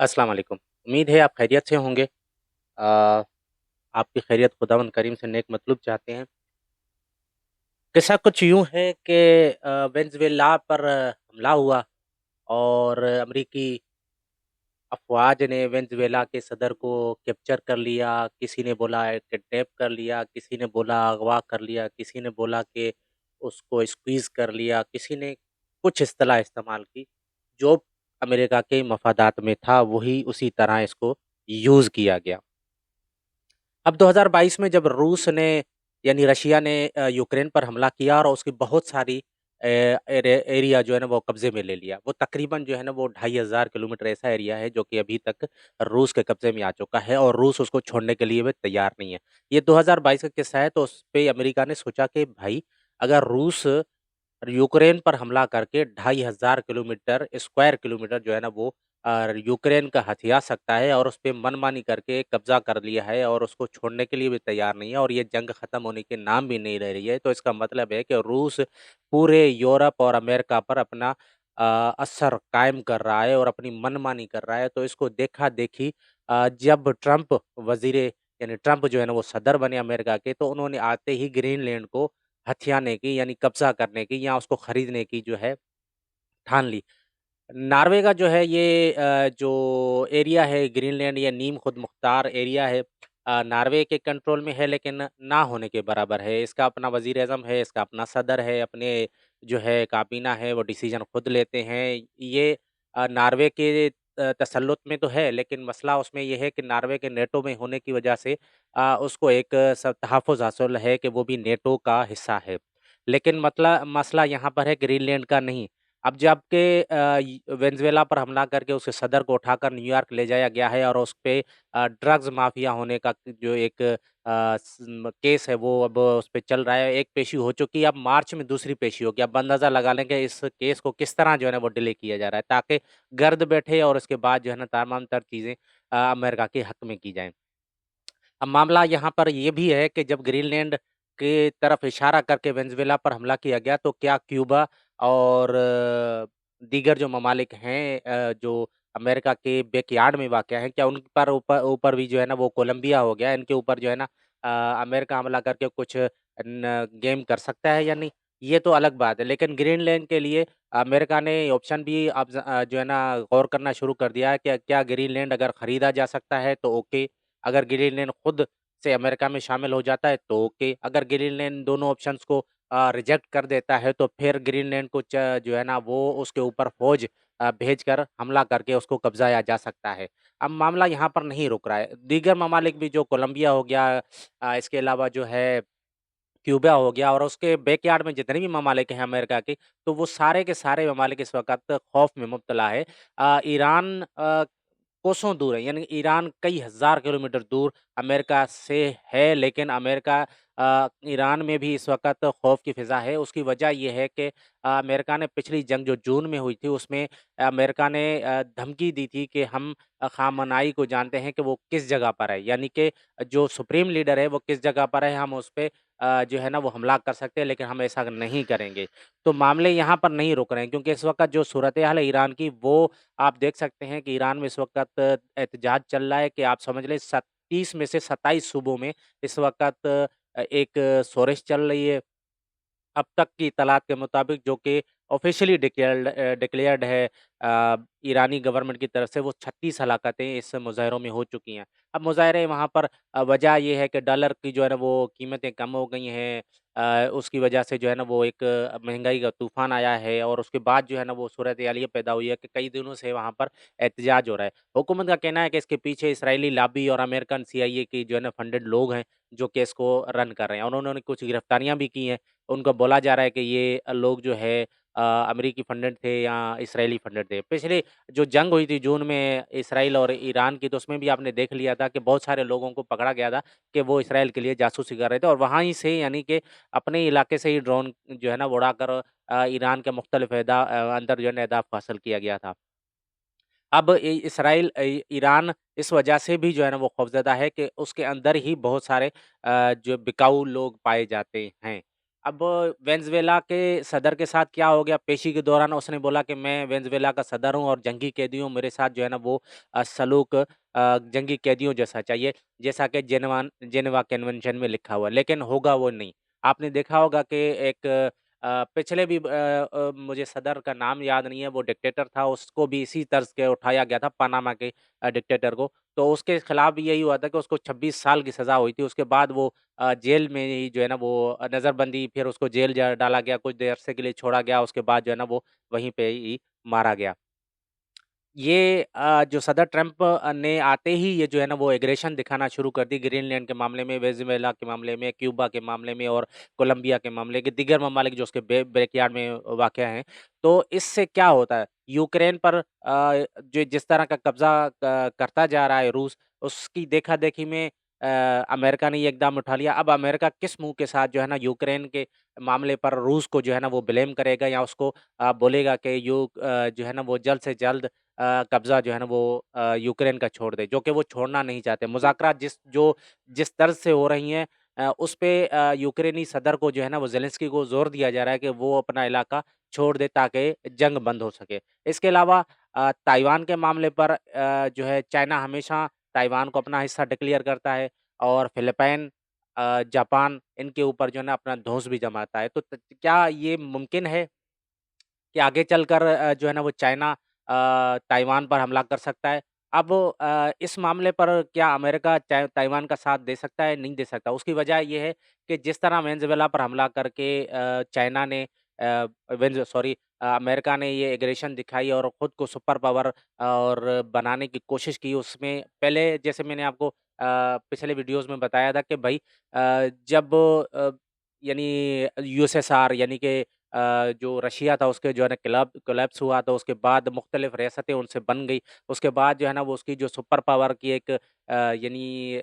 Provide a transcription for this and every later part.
अस्सलाम वालेकुम। उम्मीद है आप खैरियत से होंगे। आपकी खैरियत खुदावंद करीम से नेक मतलूब चाहते हैं। किस्सा कुछ यूँ है कि वेनेज़ुएला पर हमला हुआ और अमरीकी अफ़वाज ने वेनेज़ुएला के सदर को कैप्चर कर लिया, किसी ने बोला है किडनैप कर लिया, किसी ने बोला अगवा कर लिया, किसी ने बोला कि उसको स्क्वीज़ कर लिया, किसी ने कुछ इस्तिलाह इस्तेमाल की। जो अमेरिका के मफ़ादात में था, वही उसी तरह इसको यूज़ किया गया। अब 2022 में जब रूस ने यानी रशिया ने यूक्रेन पर हमला किया और उसकी बहुत सारी एरिया जो है ना वो कब्ज़े में ले लिया। वो तकरीबन जो है ना वो 2500 किलोमीटर ऐसा एरिया है जो कि अभी तक रूस के कब्ज़े में आ चुका है और रूस उसको छोड़ने के लिए भी तैयार नहीं है। ये 2022 का किस्सा है तो उसपे अमेरिका ने सोचा कि भाई अगर रूस यूक्रेन पर हमला करके 2500 स्क्वायर किलोमीटर जो है ना वो यूक्रेन का हथिया सकता है और उसपे मनमानी करके कब्ज़ा कर लिया है और उसको छोड़ने के लिए भी तैयार नहीं है और ये जंग ख़त्म होने के नाम भी नहीं ले रही है। तो इसका मतलब है कि रूस पूरे यूरोप और अमेरिका पर अपना असर कायम कर रहा है और अपनी मनमानी कर रहा है। तो इसको देखा-देखी जब ट्रंप यानी ट्रंप जो है ना वो सदर बने अमेरिका के, तो उन्होंने आते ही ग्रीनलैंड को हथियाने की यानी कब्ज़ा करने की या उसको खरीदने की जो है ठान ली। नॉर्वे का जो है ये जो एरिया है ग्रीनलैंड या नीम खुद मुख्तार एरिया है नॉर्वे के कंट्रोल में है लेकिन ना होने के बराबर है। इसका अपना वज़ीर-ए-आज़म है, इसका अपना सदर है, अपने जो है काबीना है वो डिसीज़न खुद लेते हैं। ये नॉर्वे के तसल्लुत में तो है लेकिन मसला उसमें ये है कि नॉर्वे के नेटो में होने की वजह से उसको एक तहफ़्फ़ुज़ हासिल है कि वो भी नेटो का हिस्सा है। लेकिन मसला यहाँ पर है ग्रीनलैंड का नहीं। अब जबकि वेनेज़ुएला पर हमला करके उसके सदर को उठाकर न्यूयॉर्क ले जाया गया है और उसपे ड्रग्स माफ़िया होने का जो एक केस है वो अब उसपे चल रहा है। एक पेशी हो चुकी है, अब मार्च में दूसरी पेशी होगी। अब अंदाज़ा लगा लें कि इस केस को किस तरह जो है ना वो डिले किया जा रहा है ताकि गर्द बैठे और उसके बाद जो है ना तमाम तर चीज़ें अमेरिका के हक में की जाएँ। अब मामला यहाँ पर ये भी है कि जब ग्रीनलैंड की तरफ इशारा करके वेनेज़ुएला पर हमला किया गया, तो क्या क्यूबा और दीगर जो ममालिक हैं जो अमेरिका के बैकयार्ड में वाक़या हैं, क्या उन पर ऊपर ऊपर भी जो है ना वो कोलंबिया हो गया, इनके ऊपर जो है ना अमेरिका हमला करके कुछ न गेम कर सकता है या नहीं? ये तो अलग बात है, लेकिन ग्रीनलैंड के लिए अमेरिका ने ऑप्शन भी अब जो है ना गौर करना शुरू कर दिया है कि क्या ग्रीनलैंड अगर खरीदा जा सकता है तो ओके। अगर ग्रीनलैंड खुद से अमेरिका में शामिल हो जाता है तो ओके, अगर ग्रीनलैंड दोनों ऑप्शंस को रिजेक्ट कर देता है तो फिर ग्रीनलैंड को च जो है ना वो उसके ऊपर फ़ौज भेजकर हमला करके उसको कब्ज़ाया जा सकता है। अब मामला यहाँ पर नहीं रुक रहा है, दीगर ममालिक भी जो कोलंबिया हो गया इसके अलावा जो है क्यूबा हो गया और उसके बैकयार्ड में जितने भी ममालिक हैं अमेरिका के, तो वो सारे के सारे ममालिक इस वक़्त खौफ़ में मुब्तला है। ईरान कोसों दूर है, यानी ईरान कई हज़ार किलोमीटर दूर अमेरिका से है, लेकिन अमेरिका ईरान में भी इस वक़्त खौफ़ की फ़िज़ा है। उसकी वजह ये है कि अमेरिका ने पिछली जंग जो जून में हुई थी, उसमें अमेरिका ने धमकी दी थी कि हम ख़ामनाई को जानते हैं कि वो किस जगह पर है, यानी कि जो सुप्रीम लीडर है, वो किस जगह पर है, हम उस पे जो है ना, वो हमला कर सकते हैं, लेकिन हम ऐसा नहीं करेंगे। तो मामले यहाँ पर नहीं रुक रहे हैं क्योंकि इस वक़्त जो सूरत-ए-हाल है ईरान की, वो आप देख सकते हैं कि ईरान में इस वक़्त एहतजाज चल रहा है कि आप समझ लें 30 में से 27 सूबों में इस वक़्त एक सोरिश चल रही है। अब तक की इत्तलात के मुताबिक जो कि ऑफ़िशियली डिक्लेयर्ड है ईरानी गवर्नमेंट की तरफ से वो 36 हलाकतें इस मुज़ाहरों में हो चुकी हैं। अब मुज़ाहरे वहाँ पर वजह ये है कि डॉलर की जो है ना वो कीमतें कम हो गई हैं उसकी वजह से जो है ना वो एक महँगाई का तूफ़ान आया है और उसके बाद जो है ना वो सूरत-ए-हाल ये पैदा हुई है कि कई दिनों से वहाँ पर एहतजाज हो रहा है। हुकूमत का कहना है कि इसके पीछे इज़राइली लॉबी और अमेरिकन सीआईए की जो है ना फंडेड लोग हैं, जो कि इसको रन कर रहे हैं और उन्होंने कुछ गिरफ्तारियाँ भी की हैं। उनको बोला जा रहा है कि ये लोग जो है अमेरिकी फंडेड थे या इज़राइली फंडेड थे। पिछले जो जंग हुई थी जून में इज़राइल और ईरान की, तो उसमें भी आपने देख लिया था कि बहुत सारे लोगों को पकड़ा गया था कि वो इज़राइल के लिए जासूसी कर रहे थे और वहाँ ही से यानी कि अपने इलाके से ही ड्रोन जो है ना वो उड़ाकर ईरान के मुख्तलिफ अंदर जो है ना अहदाफ को हासिल किया गया था। अब ईरान इस वजह से भी जो है ना वो खौफ़ज़दा है कि उसके अंदर ही बहुत सारे जो बिकाऊ लोग पाए जाते हैं। अब वेनेज़ुएला के सदर के साथ क्या हो गया, पेशी के दौरान उसने बोला कि मैं वेनेज़ुएला का सदर हूँ और जंगी कैदी हूँ, मेरे साथ जो है ना वो सलूक जंगी कैदियों जैसा चाहिए, जैसा कि जेनेवा कन्वेंशन में लिखा हुआ है, लेकिन होगा वो नहीं। आपने देखा होगा कि एक पिछले भी मुझे सदर का नाम याद नहीं है, वो डिक्टेटर था, उसको भी इसी तर्ज के उठाया गया था, पनामा के डिक्टेटर को। तो उसके खिलाफ भी यही हुआ था कि उसको 26 साल की सज़ा हुई थी, उसके बाद वो जेल में ही जो है ना वो नज़रबंदी, फिर उसको जेल डाला गया, कुछ देर अरसे के लिए छोड़ा गया, उसके बाद जो है ना वो वहीं पे ही मारा गया। ये जो सदर ट्रंप ने आते ही ये जो है ना वो एग्रेशन दिखाना शुरू कर दी ग्रीनलैंड के मामले में, वेनेज़ुएला के मामले में, क्यूबा के मामले में और कोलंबिया के मामले के दीगर ममालिक जो उसके बैकयार्ड में वाक़ हैं। तो इससे क्या होता है, यूक्रेन पर जो जिस तरह का कब्ज़ा करता जा रहा है रूस, उसकी देखा-देखी में अमेरिका ने ये इक़दाम उठा लिया। अब अमेरिका किस मुँह के साथ जो है ना यूक्रेन के मामले पर रूस को जो है ना वो ब्लेम करेगा या उसको बोलेगा कि जो है ना वो जल्द से जल्द कब्ज़ा जो है ना वो यूक्रेन का छोड़ दे, जो कि वो छोड़ना नहीं चाहते। मुज़ाकरात जिस तर्ज से हो रही हैं उस पे यूक्रेनी सदर को जो है ना वो ज़ेलेंस्की को ज़ोर दिया जा रहा है कि वो अपना इलाका छोड़ दे ताकि जंग बंद हो सके। इसके अलावा ताइवान के मामले पर जो है चाइना हमेशा ताइवान को अपना हिस्सा डिक्लेयर करता है और फ़िलिपाइन जापान इनके ऊपर जो है ना अपना धौंस भी जमाता है। तो क्या ये मुमकिन है कि आगे चलकर जो है ना वो चाइना ताइवान पर हमला कर सकता है। अब इस मामले पर क्या अमेरिका ताइवान का साथ दे सकता है? नहीं दे सकता। उसकी वजह ये है कि जिस तरह वेनेज़ुएला पर हमला करके चाइना ने अमेरिका ने ये एग्रेशन दिखाई और खुद को सुपर पावर और बनाने की कोशिश की। उसमें पहले जैसे मैंने आपको पिछले वीडियोज़ में बताया था कि भई जब यानी यूएसएसआर यानी कि जो रशिया था उसके जो है ना कोलैप्स हुआ तो उसके बाद मुख्तलिफ रियासतें उनसे बन गई। उसके बाद जो है ना वो उसकी जो सुपर पावर की एक यानी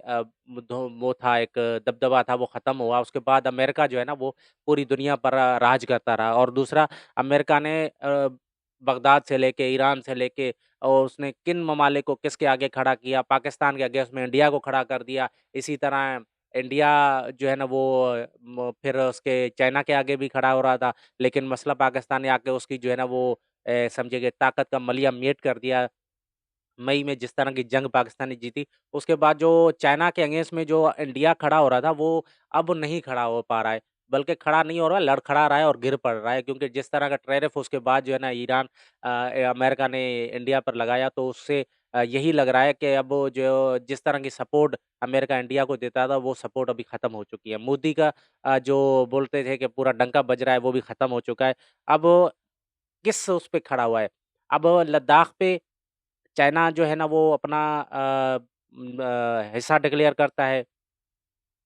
वो था एक दबदबा था वो ख़त्म हुआ। उसके बाद अमेरिका जो है ना वो पूरी दुनिया पर राज करता रहा और दूसरा अमेरिका ने बगदाद से लेके, ईरान से लेके और उसने किन ममालिक को किसके आगे खड़ा किया, पाकिस्तान के आगे उसमें इंडिया को खड़ा कर दिया। इसी तरह इंडिया जो है ना वो फिर उसके चाइना के आगे भी खड़ा हो रहा था, लेकिन मसला पाकिस्तान ने आके उसकी जो है ना वो समझिए कि ताकत का मलिया मेट कर दिया। मई में जिस तरह की जंग पाकिस्तान ने जीती, उसके बाद जो चाइना के अगेंस्ट में जो इंडिया खड़ा हो रहा था, वो अब नहीं खड़ा हो पा रहा है। बल्कि खड़ा नहीं हो रहा है, लड़खड़ा रहा है और गिर पड़ रहा है क्योंकि जिस तरह का टैरिफ उसके बाद जो है ना अमेरिका ने इंडिया पर लगाया तो उससे यही लग रहा है कि अब वो जो जिस तरह की सपोर्ट अमेरिका इंडिया को देता था, वो सपोर्ट अभी खत्म हो चुकी है। मोदी का जो बोलते थे कि पूरा डंका बज रहा है, वो भी खत्म हो चुका है। अब किस उस पे खड़ा हुआ है? अब लद्दाख पे चाइना जो है ना वो अपना हिस्सा डिक्लेयर करता है।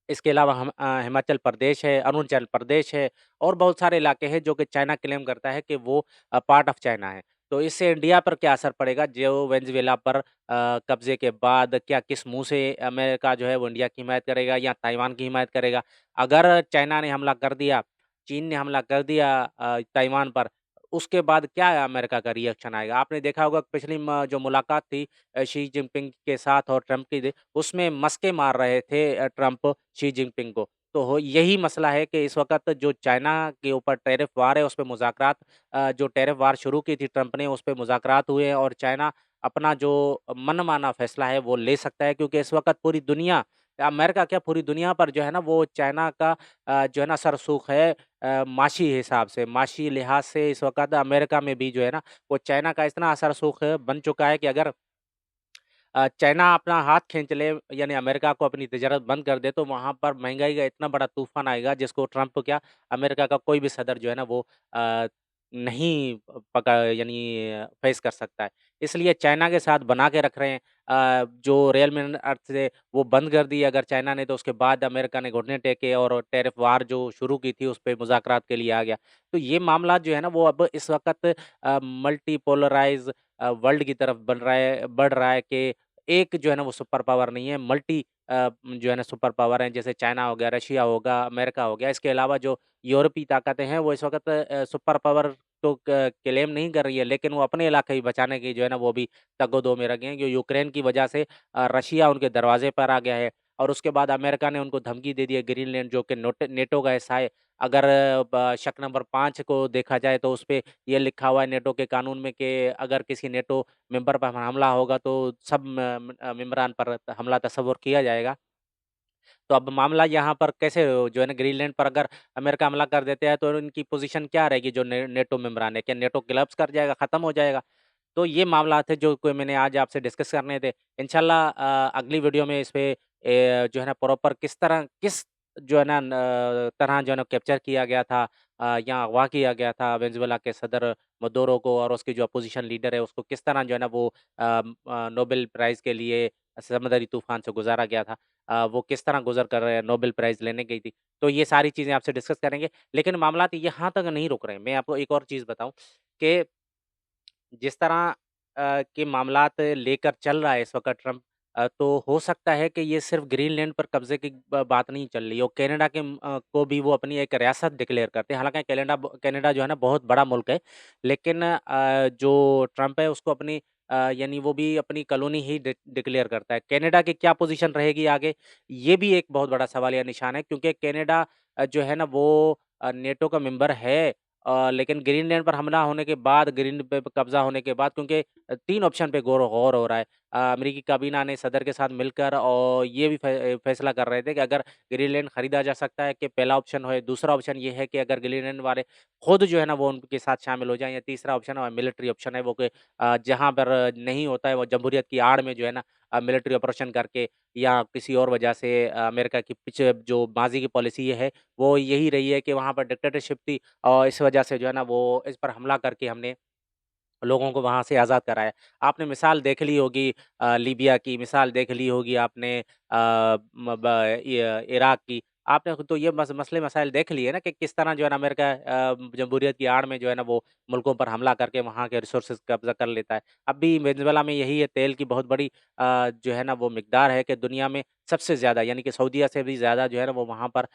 इसके अलावा हिमाचल प्रदेश है, अरुणाचल प्रदेश है और बहुत सारे इलाके हैं जो कि चाइना क्लेम करता है कि वो पार्ट ऑफ चाइना है। तो इससे इंडिया पर क्या असर पड़ेगा? जो वेनेज़ुएला पर कब्ज़े के बाद क्या किस मुँह से अमेरिका जो है वो इंडिया की हिमायत करेगा या ताइवान की हिमायत करेगा? अगर चाइना ने हमला कर दिया, चीन ने हमला कर दिया ताइवान पर, उसके बाद क्या अमेरिका का रिएक्शन आएगा? आपने देखा होगा पिछली जो मुलाकात थी शी जिनपिंग के साथ और ट्रंप की उसमें मस्के मार रहे थे ट्रंप शी जिनपिंग को। तो हो यही मसला है कि इस वक़्त जो चाइना के ऊपर टैरिफ वार है, उसपे मुज़ाकरात जो टैरिफ वार शुरू की थी ट्रंप ने, उसपे मुज़ाकरात हुए हैं और चाइना अपना जो मनमाना फ़ैसला है, वो ले सकता है क्योंकि इस वक़्त पूरी दुनिया अमेरिका क्या पूरी दुनिया पर जो है ना, वो चाइना का जो है ना सरसूख है माशी हिसाब से, माशी लिहाज़ से इस वक़्त अमेरिका में भी जो है ना, वो चाइना का इतना असरसूख बन चुका है कि अगर चाइना अपना हाथ खींच ले यानी अमेरिका को अपनी तिजारत बंद कर दे, तो वहाँ पर महँगाई का इतना बड़ा तूफ़ान आएगा जिसको ट्रंप क्या अमेरिका का कोई भी सदर जो है ना वो नहीं पका यानी फ़ेस कर सकता है। इसलिए चाइना के साथ बना के रख रहे हैं जो रियल में अर्थ से वो बंद कर दी अगर चाइना ने तो उसके बाद अमेरिका ने घुटने टेके और टैरिफ वार जो शुरू की थी उस पे मुज़ाकरात के लिए आ गया। तो ये मामला जो है ना वो अब इस वक़्त मल्टीपोलराइज़ वर्ल्ड की तरफ बढ़ रहा है कि एक जो है ना वो सुपर पावर नहीं है, जो है ना सुपर पावर है, जैसे चाइना हो गया, रशिया होगा, अमेरिका हो गया। इसके अलावा जो यूरोपीय ताकतें हैं, वो इस वक़्त सुपर पावर तो क क्लेम नहीं कर रही है, लेकिन वो अपने इलाके ही बचाने की जो है ना, वो भी तग-ओ-दो में लगे हैं, जो यूक्रेन की वजह से रशिया उनके दरवाज़े पर आ गया है और उसके बाद अमेरिका ने उनको धमकी दे दी है ग्रीनलैंड जो कि नेटो का हिस्सा है। अगर शक नंबर 5 को देखा जाए तो उसपे ये लिखा हुआ है नेटो के कानून में कि अगर किसी नेटो मेंबर पर हमला होगा तो सब मेंबरान पर हमला तस्वुर किया जाएगा। तो अब मामला यहाँ पर कैसे जो है ना ग्रीनलैंड पर अगर अमेरिका हमला कर देते हैं तो इनकी पोज़ीशन क्या रहेगी जो नेटो मेंबरान है? क्या नेटो कोलैप्स कर जाएगा, खत्म हो जाएगा? तो ये मामला थे जो कोई मैंने आज आपसे डिस्कस करने थे। इंशाल्लाह अगली वीडियो में इस पे जो है ना प्रॉपर किस जो है ना तरह जो है ना कैप्चर किया गया था या अगवा किया गया था वेनेज़ुएला के सदर मदुरो को और उसकी जो अपोज़िशन लीडर है उसको किस तरह जो है ना वो नोबेल प्राइज़ के लिए समुद्री तूफ़ान से गुज़ारा गया था। वो किस तरह गुज़र कर नोबेल प्राइज़ लेने गई थी। तो ये सारी चीज़ें आपसे डिस्कस करेंगे। लेकिन मामलात यहाँ तक नहीं रुक रहे हैं। मैं आपको एक और चीज़ बताऊँ कि जिस तरह के मामलात लेकर चल रहा है इस वक़्त ट्रम्प तो हो सकता है कि ये सिर्फ़ ग्रीनलैंड पर कब्ज़े की ब बात नहीं चल रही है और कनाडा को भी वो अपनी एक रियासत डिक्लेयर करते हैं। हालाँकि कनाडा जो है ना बहुत बड़ा मुल्क है, लेकिन जो ट्रम्प है उसको अपनी यानी वो भी अपनी कॉलोनी ही डिक्लेयर करता है। कनाडा की क्या पोज़ीशन रहेगी आगे, ये भी एक बहुत बड़ा सवालिया निशान है क्योंकि कनाडा जो है ना वो नेटो का मेंबर है लेकिन ग्रीनलैंड पर हमला होने के बाद ग्रीन पे कब्ज़ा होने के बाद क्योंकि 3 ऑप्शन पे गौर हो रहा है। अमेरिकी काबीना ने सदर के साथ मिलकर और ये भी फैसला कर रहे थे कि अगर ग्रीनलैंड खरीदा जा सकता है कि पहला ऑप्शन है, दूसरा ऑप्शन ये है कि अगर ग्रीनलैंड वाले खुद जो है ना वो उनके साथ शामिल हो जाएँ या तीसरा ऑप्शन है मिलिट्री ऑप्शन है वो कि जहाँ पर नहीं होता है वो जमहूरियत की आड़ में जो है ना मिलिट्री ऑपरेशन करके या किसी और वजह से अमेरिका की पीछे जो माज़ी की पॉलिसी ये है, वो यही रही है कि वहाँ पर डिक्टेटरशिप थी और इस वजह से जो है ना वो इस पर हमला करके हमने लोगों को वहाँ से आज़ाद कराया। आपने मिसाल देख ली होगी लीबिया की, मिसाल देख ली होगी आपने म ब इ इराक की। आपने तो ये मसले मसाइल देख लिए ना कि किस तरह जो है ना अमेरिका जमहूरियत की आड़ में जो है ना वो मुल्कों पर हमला करके वहाँ के रिसोर्सेज़ कब्ज़ा कर लेता है। अभी वेनेज़ुएला में यही है तेल की बहुत बड़ी जो है ना वो मिकदार है कि दुनिया में सबसे ज़्यादा यानी कि सऊदीया से भी ज़्यादा जो है ना वो वहाँ पर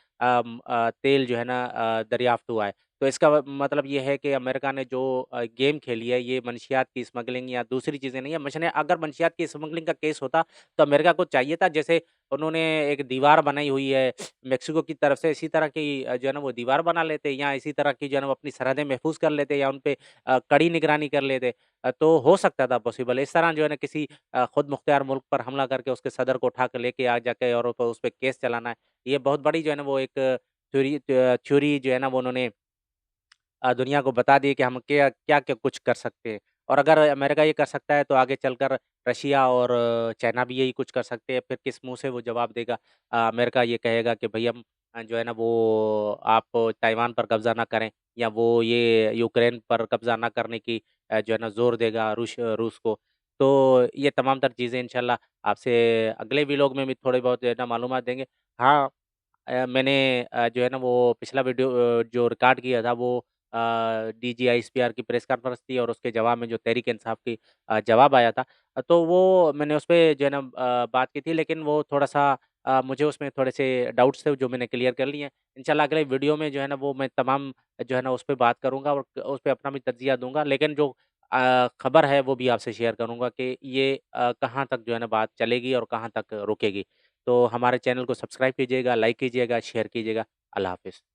तेल जो है ना दरियाफ़्त हुआ है। तो इसका मतलब ये है कि अमेरिका ने जो गेम खेली है, ये मंशियात की स्मगलिंग या दूसरी चीज़ें नहीं है। मशने अगर मंशियात की स्मगलिंग का केस होता, तो अमेरिका को चाहिए था जैसे उन्होंने एक दीवार बनाई हुई है मेक्सिको की तरफ से, इसी तरह की जो है ना वो दीवार बना लेते या इसी तरह की जो है ना वो अपनी सरहदें महफूज़ कर लेते या उन पे कड़ी निगरानी कर लेते। तो हो सकता था पॉसिबल। इस तरह जो है ना किसी खुद मुख्तियार मुल्क पर हमला करके उसके सदर को उठा के लेके आ जाके और उस पे केस चलाना है। ये बहुत बड़ी जो है ना वो एक थ्योरी जो है ना वो उन्होंने दुनिया को बता दिए कि हम क्या-क्या कुछ कर सकते हैं। और अगर अमेरिका ये कर सकता है तो आगे चलकर रशिया और चाइना भी यही कुछ कर सकते हैं। फिर किस मुँह से वो जवाब देगा? अमेरिका ये कहेगा कि भई हम जो है ना वो आप ताइवान पर कब्ज़ा ना करें या वो ये यूक्रेन पर कब्ज़ा ना करने की जो है ना ज़ोर देगा रूस को। तो ये तमाम तर चीज़ें इंशाल्लाह आपसे अगले व्लॉग में भी थोड़े बहुत जो है ना मालूमात देंगे। हाँ, मैंने जो है ना वो पिछला वीडियो जो रिकॉर्ड किया था वो डीजीआईएसपीआर की प्रेस कॉन्फ्रेंस थी और उसके जवाब में जो तहरीक इंसाफ की जवाब आया था। तो वो मैंने उसपे जो है ना बात की थी लेकिन वो थोड़ा-सा मुझे उसमें थोड़े से डाउट्स थे जो मैंने क्लियर कर लिए हैं। इंशाल्लाह अगले वीडियो में जो है ना वो मैं तमाम जो है ना उस पे बात करूँगा और उस पे अपना भी तज्ज़िया दूँगा। लेकिन जो खबर है वो भी आपसे शेयर करूँगा कि ये कहाँ तक जो है ना बात चलेगी और कहाँ तक रुकेगी। तो हमारे चैनल को सब्सक्राइब कीजिएगा, लाइक कीजिएगा, शेयर कीजिएगा। अल्लाह हाफ़िज़।